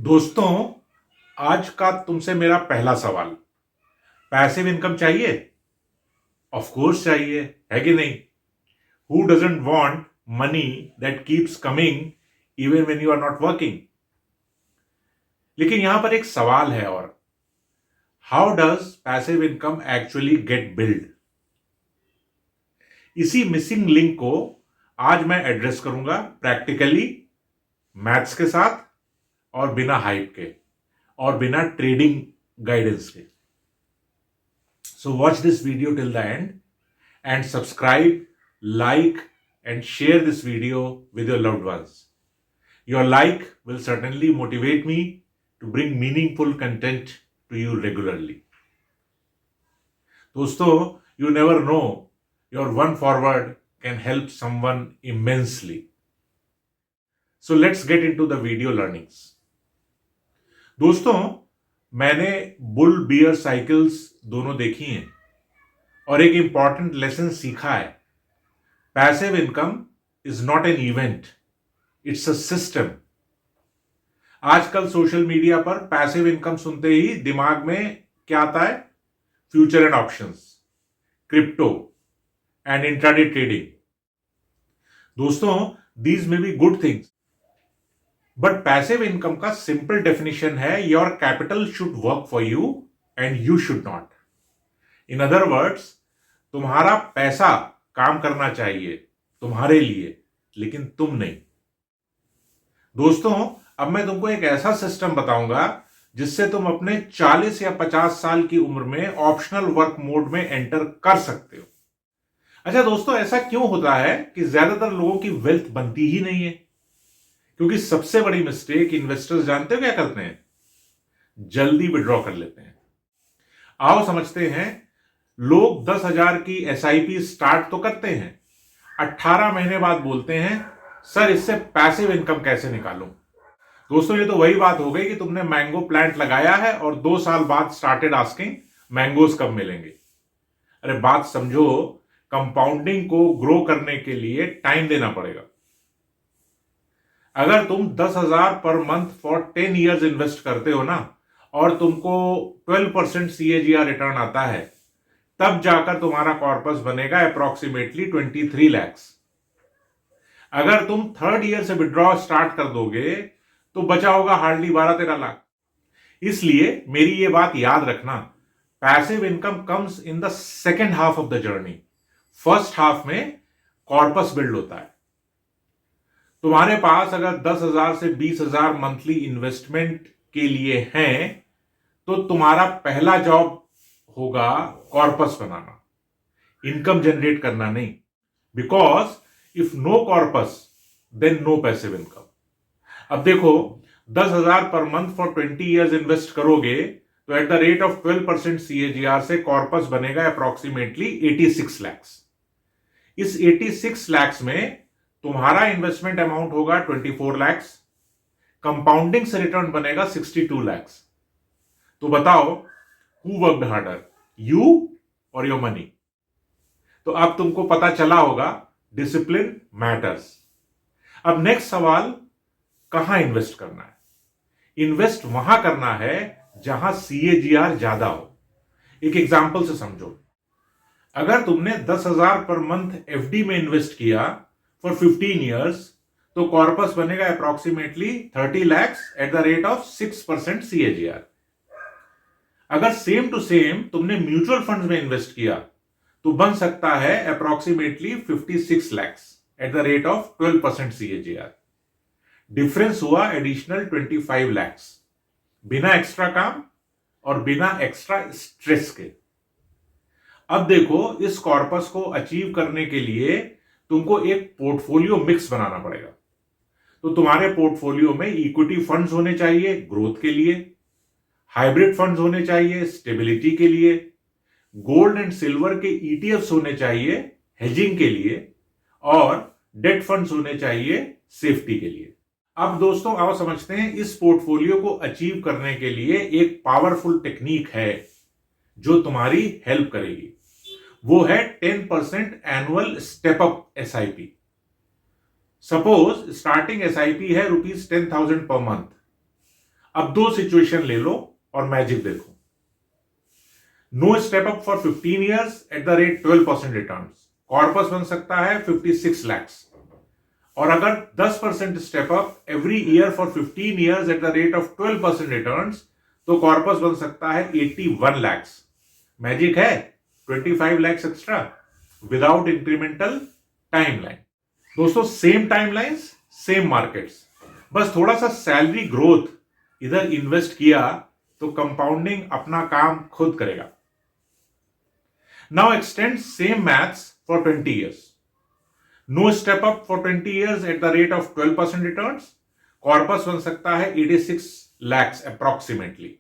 दोस्तों, आज का तुमसे मेरा पहला सवाल। पैसिव इनकम चाहिए? ऑफ कोर्स चाहिए, है कि नहीं? Who doesn't want money that keeps coming even when you are not working? लेकिन यहां पर एक सवाल है, और how does passive income actually get build? इसी मिसिंग लिंक को आज मैं एड्रेस करूंगा प्रैक्टिकली, मैथ्स के साथ, और बिना हाइप के और बिना ट्रेडिंग गाइडेंस के। So watch this video till the end and subscribe, like and share this video with your loved ones. Your like will certainly motivate me to bring meaningful content to you regularly. दोस्तों, you never know, your one forward can help someone immensely. So let's get into the video learnings. दोस्तों, मैंने bull beer cycles दोनों देखी हैं और एक important lesson सीखा है। Passive income is not an event, it's a system. आजकल सोशल मीडिया पर पैसिव इनकम सुनते ही दिमाग में क्या आता है? Future and options, crypto and intraday trading. दोस्तों, these may be good things, but passive income का सिंपल डेफिनेशन है your capital should work for you and you should not. In other words, तुम्हारा पैसा काम करना चाहिए तुम्हारे लिए, लेकिन तुम नहीं। दोस्तों, अब मैं तुमको एक ऐसा सिस्टम बताऊंगा जिससे तुम अपने 40 या 50 साल की उम्र में ऑप्शनल वर्क मोड में एंटर कर सकते हो। अच्छा दोस्तों, ऐसा क्यों होता है कि ज्यादातर लोगों की वेल्थ बनती ही नहीं है? क्योंकि सबसे बड़ी मिस्टेक इन्वेस्टर्स जानते हो क्या करते हैं? जल्दी विड्रॉ कर लेते हैं। आओ समझते हैं। लोग 10,000 की एसआईपी स्टार्ट तो करते हैं, 18 महीने बाद बोलते हैं सर इससे पैसिव इनकम कैसे निकालूं? दोस्तों, ये तो वही बात हो गई कि तुमने मैंगो प्लांट लगाया है और 2 साल बाद स्टार्टेड आस्किंग मैंगोज कब मिलेंगे। अरे बात समझो, कंपाउंडिंग को ग्रो करने के लिए टाइम देना पड़ेगा। अगर तुम 10,000 per month for 10 years invest करते हो ना, और तुमको 12% CAGR रिटर्न आता है, तब जाकर तुम्हारा कॉर्पस बनेगा अप्रोक्सीमेटली 23 lakhs। अगर तुम थर्ड ईयर से विड्रॉ स्टार्ट कर दोगे तो बचा होगा हार्डली 12-13 लाख। इसलिए मेरी ये बात याद रखना, passive income comes in the second half of the journey. First half में कॉर्पस बिल्ड होता है। तुम्हारे पास अगर 10,000 से 20,000 मंथली इन्वेस्टमेंट के लिए हैं, तो तुम्हारा पहला जॉब होगा कॉर्पस बनाना, इनकम जनरेट करना नहीं। Because if no corpus then no passive income. अब देखो, 10,000 per month for 20 years invest करोगे तो eight the rate of 12% CAGR से कॉर्पस बनेगा अप्रोक्सीमेटली 86 lakhs। इस 86 lakhs में तुम्हारा इन्वेस्टमेंट अमाउंट होगा 24 lakhs, कंपाउंडिंग से रिटर्न बनेगा 62 lakhs। तो बताओ, हु वर्कड हार्डर, यू और योर मनी? तो अब तुमको पता चला होगा डिसिप्लिन मैटर्स। अब नेक्स्ट सवाल, कहां इन्वेस्ट करना है? इन्वेस्ट वहां करना है जहां CAGR ज्यादा हो। एक एग्जांपल से समझो। अगर तुमने 10,000 पर मंथ FD में इन्वेस्ट किया फॉर 15 ईयर्स, तो कॉर्पस बनेगा approximately 30 lakhs eight the rate of 6% CAGR। अगर सेम टू सेम तुमने म्यूचुअल फंड्स में इन्वेस्ट किया तो बन सकता है approximately 56 lakhs eight the rate of 12% CAGR। Difference हुआ एडिशनल 25 lakhs, बिना एक्स्ट्रा काम और बिना एक्स्ट्रा स्ट्रेस के। अब देखो, इस कॉर्पस को अचीव करने के लिए तुमको एक पोर्टफोलियो मिक्स बनाना पड़ेगा। तो तुम्हारे पोर्टफोलियो में इक्विटी फंड्स होने चाहिए ग्रोथ के लिए, हाइब्रिड फंड्स होने चाहिए स्टेबिलिटी के लिए, गोल्ड एंड सिल्वर के ETFs होने चाहिए हेजिंग के लिए, और डेट फंड्स होने चाहिए सेफ्टी के लिए। अब दोस्तों, आओ समझते हैं, इस पोर्टफोलियो को अचीव करने के लिए एक पावरफुल टेक्निक है जो तुम्हारी हेल्प करेगी। वो है 10% annual step up SIP। Suppose starting SIP है ₹10,000 पर मंथ। अब दो सिचुएशन ले लो और मैजिक देखो। No step up for 15 years at the rate 12% return, corpus बन सकता है 56 lakhs। और अगर 10% step up every year for 15 years at the rate of 12% return, तो कॉर्पस बन सकता है 81 lakhs। मैजिक है 25 lakhs extra without incremental timeline. दोस्तों सेम टाइमलाइंस सेम मार्केट्स, बस थोड़ा सा सैलरी ग्रोथ इधर इन्वेस्ट किया तो कंपाउंडिंग अपना काम खुद करेगा। Now extend same maths for 20 years. No step up for 20 years at the rate of 12% returns, corpus बन सकता है 86 lakhs approximately.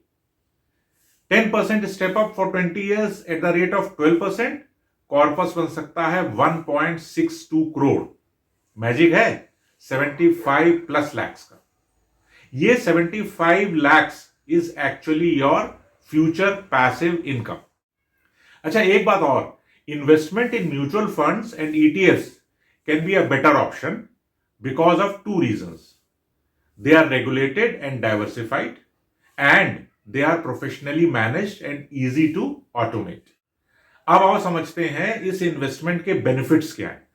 10% step up for 20 years at the rate of 12%, corpus बन सकता है 1.62 करोड़। मैजिक है 75+ lakhs का। ये 75 lakhs is actually your future passive income. अच्छा एक बात और, investment in mutual funds and ETFs can be a better option because of two reasons. They are regulated and diversified and they are professionally managed and easy to automate. अब आओ समझते हैं इस investment के बेनिफिट्स क्या है।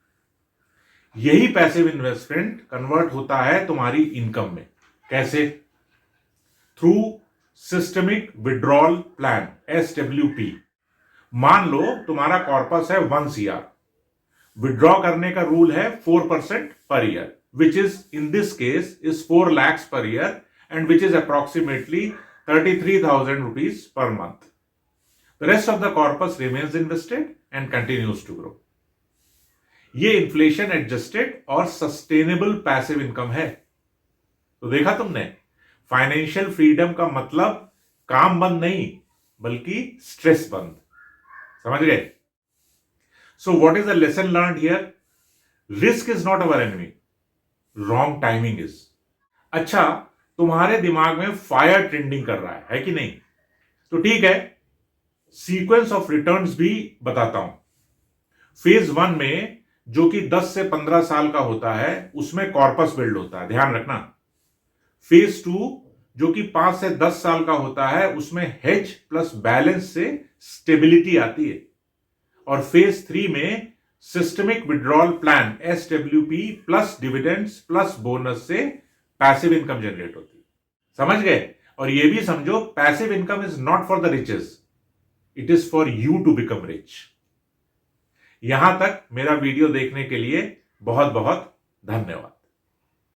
यही passive investment convert होता है तुम्हारी इनकम में। कैसे? Through systemic withdrawal plan, SWP। मान लो तुम्हारा कॉर्पस है 1 CR, विड्रॉ करने का रूल है 4% per year, which is in this case is 4 lakhs per year and which is approximately 33,000 rupees per month. The rest of the corpus remains invested and continues to grow. ये inflation adjusted और sustainable passive income है। तो देखा तुमने, financial freedom का मतलब काम बंद नहीं बल्कि स्ट्रेस बंद। समझ गए? So what is the lesson learned here? Risk is not our enemy, wrong timing is. अच्छा, तुम्हारे दिमाग में फायर ट्रेंडिंग कर रहा है कि नहीं? तो ठीक है, सीक्वेंस ऑफ रिटर्न्स भी बताता हूं। फेज 1 में जो कि 10 से 15 साल का होता है उसमें कॉर्पस बिल्ड होता है, ध्यान रखना। फेज 2 जो कि 5 से 10 साल का होता है उसमें हेज प्लस बैलेंस से स्टेबिलिटी आती है। और फेज 3 में systemic withdrawal plan, SWP plus dividends plus bonus से पैसिव इनकम जनरेट होती है। समझ गए? और ये भी समझो, passive income is not for the riches, it is for you to become rich. यहां तक मेरा वीडियो देखने के लिए बहुत बहुत धन्यवाद।